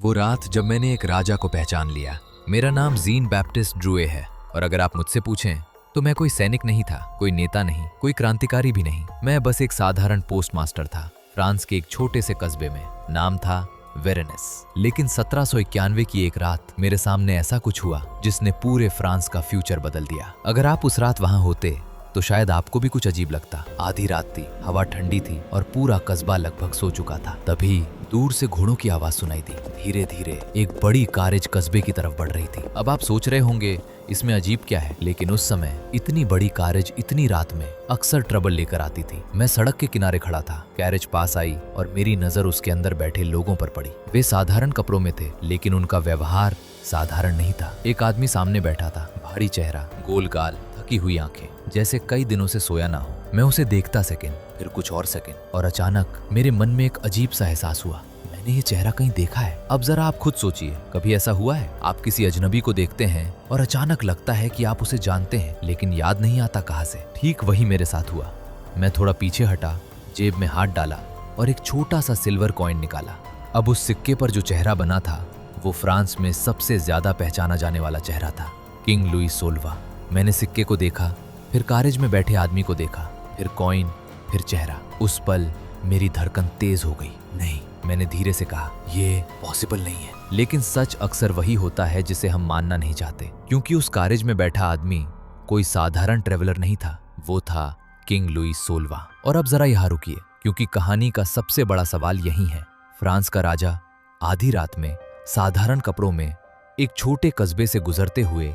वो रात जब मैंने एक राजा को पहचान लिया। मेरा नाम जीन बैप्टिस्ट ड्रूए है और अगर आप मुझसे पूछें तो मैं कोई सैनिक नहीं था, कोई नेता नहीं, कोई क्रांतिकारी भी नहीं। मैं बस एक साधारण पोस्टमास्टर था, फ्रांस के एक छोटे से कस्बे में। नाम था वेरेनिस। लेकिन 1791 की एक रात मेरे सामने ऐसा कुछ हुआ जिसने पूरे फ्रांस का फ्यूचर बदल दिया। अगर आप उस रात वहां होते तो शायद आपको भी कुछ अजीब लगता। आधी रात थी, हवा ठंडी थी और पूरा कस्बा लगभग सो चुका था। तभी दूर से घोड़ों की आवाज सुनाई दी। धीरे धीरे एक बड़ी कारेज कस्बे की तरफ बढ़ रही थी। अब आप सोच रहे होंगे इसमें अजीब क्या है, लेकिन उस समय इतनी बड़ी कारेज इतनी रात में अक्सर ट्रबल लेकर आती थी। मैं सड़क के किनारे खड़ा था, कैरेज पास आई और मेरी नजर उसके अंदर बैठे लोगों पर पड़ी। वे साधारण कपड़ों में थे, लेकिन उनका व्यवहार साधारण नहीं था। एक आदमी सामने बैठा था, भारी चेहरा, गोल गाल, थकी हुई आंखें, जैसे कई दिनों से सोया ना हो। मैं उसे देखता सेकंड, फिर कुछ और सेकंड, और अचानक मेरे मन में एक अजीब सा एहसास हुआ। मैंने ये चेहरा कहीं देखा है। अब जरा आप खुद सोचिए, कभी ऐसा हुआ है आप किसी अजनबी को देखते हैं और अचानक लगता है कि आप उसे जानते हैं, लेकिन याद नहीं आता कहां से। ठीक वही मेरे साथ हुआ। मैं थोड़ा पीछे हटा, जेब में हाथ डाला और एक छोटा सा सिल्वर कॉइन निकाला। अब उस सिक्के पर जो चेहरा बना था वो फ्रांस में सबसे ज्यादा पहचाना जाने वाला चेहरा था, किंग लुई 16वां। मैंने सिक्के को देखा, फिर कारेज में बैठे आदमी को देखा, फिर कॉइन, फिर चेहरा। उस पल मेरी धड़कन तेज हो गई। नहीं, मैंने धीरे से कहा, ये पॉसिबल नहीं है। लेकिन सच अक्सर वही होता है जिसे हम मानना नहीं चाहते, क्योंकि उस कारेज में बैठा आदमी कोई साधारण ट्रेवलर नहीं था, वो था किंग लुई 16वां। और अब जरा यहाँ रुकिए, क्योंकि कहानी का सबसे बड़ा सवाल यही है। फ्रांस का राजा आधी रात में साधारण कपड़ों में एक छोटे कस्बे से गुजरते हुए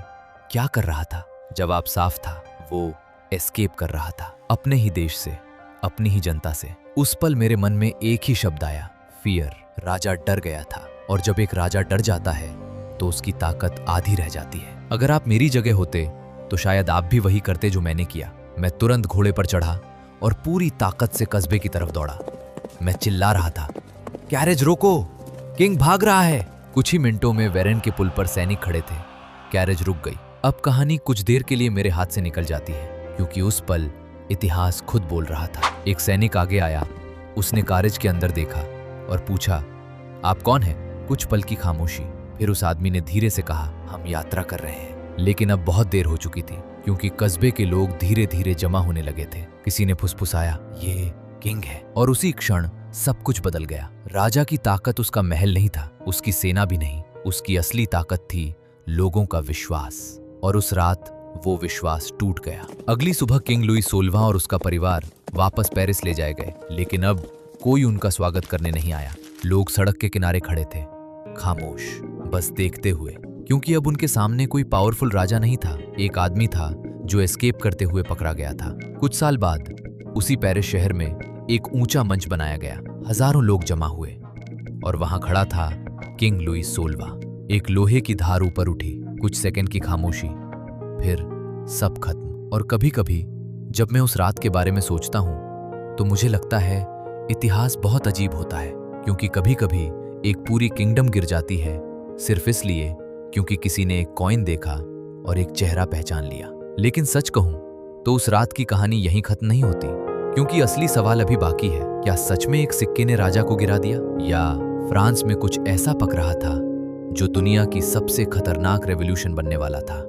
क्या कर रहा था? जवाब साफ था, वो एस्केप कर रहा था, अपने ही देश से, अपनी ही जनता से। उस पल मेरे मन में एक ही शब्द आया, फियर। राजा डर गया था, और जब एक राजा डर जाता है तो उसकी ताकत आधी रह जाती है। अगर आप मेरी जगह होते तो शायद आप भी वही करते जो मैंने किया। मैं तुरंत घोड़े पर चढ़ा और पूरी ताकत से कस्बे की तरफ दौड़ा। मैं चिल्ला रहा था, कैरेज रोको, किंग भाग रहा है। कुछ ही मिनटों में वेरेन के पुल पर सैनिक खड़े थे। कैरेज रुक गई। अब कहानी कुछ देर के लिए मेरे हाथ से निकल जाती है, क्योंकि उस पल इतिहास खुद बोल रहा था। एक सैनिक आगे आया, उसने कारेज के अंदर देखा और पूछा, आप कौन हैं? कुछ पल की खामोशी, फिर उस आदमी ने धीरे से कहा, हम यात्रा कर रहे हैं। लेकिन अब बहुत देर हो चुकी थी, क्योंकि कस्बे के लोग धीरे धीरे जमा होने लगे थे। किसी ने फुसफुसाया, ये किंग है। और उसी क्षण सब कुछ बदल गया। राजा की ताकत उसका महल नहीं था, उसकी सेना भी नहीं। उसकी असली ताकत थी लोगों का विश्वास। और उस रात वो विश्वास टूट गया। अगली सुबह किंग लुई 16वां और उसका परिवार वापस पेरिस ले जाए गए, लेकिन अब कोई उनका स्वागत करने नहीं आया। लोग सड़क के किनारे खड़े थे, खामोश, बस देखते हुए, क्योंकि अब उनके सामने कोई पावरफुल राजा नहीं था। एक आदमी था जो एस्केप करते हुए पकड़ा गया था। कुछ साल बाद उसी पेरिस शहर में एक ऊंचा मंच बनाया गया। हजारों लोग जमा हुए और वहां खड़ा था किंग लुई 16वां। एक लोहे की धार ऊपर उठी, कुछ सेकंड की खामोशी, फिर सब खत्म। और कभी कभी जब मैं उस रात के बारे में सोचता हूं तो मुझे लगता है इतिहास बहुत अजीब होता है, क्योंकि कभी कभी एक पूरी किंगडम गिर जाती है सिर्फ इसलिए क्योंकि किसी ने एक कॉइन देखा और एक चेहरा पहचान लिया। लेकिन सच कहूं तो उस रात की कहानी यहीं खत्म नहीं होती, क्योंकि असली सवाल अभी बाकी है। क्या सच में एक सिक्के ने राजा को गिरा दिया, या फ्रांस में कुछ ऐसा पक रहा था जो दुनिया की सबसे खतरनाक रेवोल्यूशन बनने वाला था?